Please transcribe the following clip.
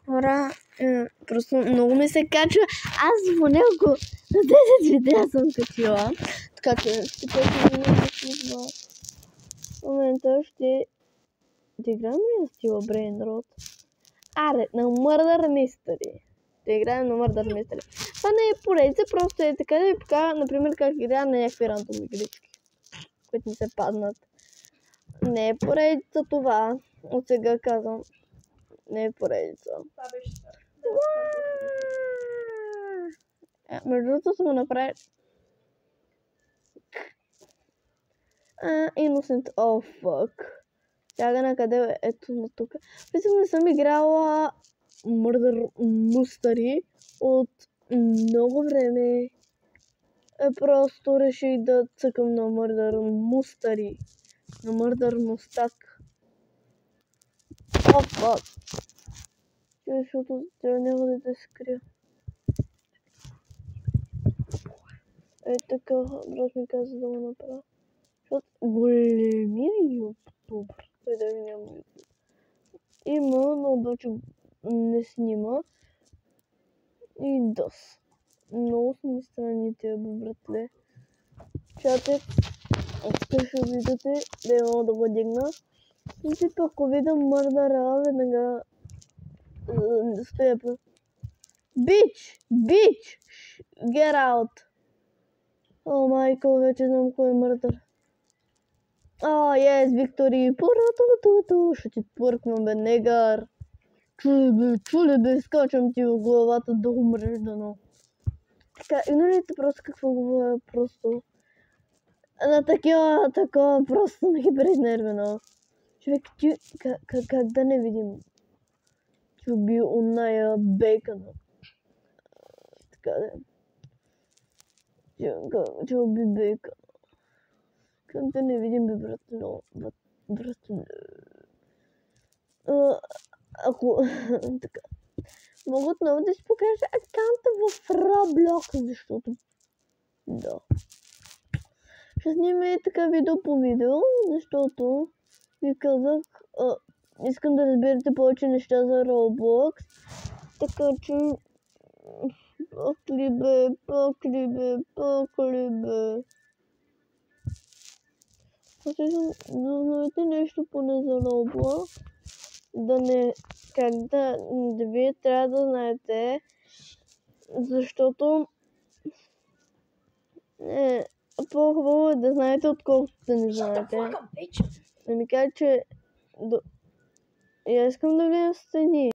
Хора, просто много ми се качва. Аз по няколко на 10 видеа съм качила. Така че в момента ще играем ли на стила Brain Rot? Аре, на Murder Mystery. Да играем на Murder Mystery. Това не е поредица, просто е така да ви покажа, например, как играем на някакви рандом игрички, които ми се паднат. Не е поредица това. От сега казвам. Не е поредица. Това беше между другото сме направили Innocent. Oh, fuck. Тяга на къде е? Ето на тук. Присъм не съм играла Murder Mystery от много време. Просто реших да цъкам на Murder Mystery. На Murder Мустак. Oh, fuck. Защото няма да те скрия. Така, брат ми каза да го направя. Защото големия ютубър. Той даже няма ютубър. Има, но обаче не снима. И дос. Много са ми странни тия, братле. Чате, ще видите, да я мога да го дигна. И типа, ако видам мърдара, веднага стоя по... Бич! Бич! Get out! О, майко, вече знам кой е мърдър. Yes, Виктори! Пуру-ту-ту-ту! Ще ти твъркна, бе, негър! Чули бе, скачам ти в главата да умреш дано. Така, игнорите просто какво говоря, просто... На такова, просто ме хипер изнервено. Човек, ти как да не видим? Ти уби оная бейкъна. Така да. Ти уби бейкъна. Как да не видим, бе, братло? Братло. Ако... така. Мога отново да си покажа аккаунта в Roblox, защото... Да. Ще снимаме така видео по видео, защото ви казах, искам да разберете повече неща за Roblox. Така че... Пакли бе. Аз искам да знаете нещо поне за Roblox. Как да вие трябва да знаете, защото по-хубаво е да знаете, отколкото да не знаете. Да ми кажа, че... Я искам да влизам в стени.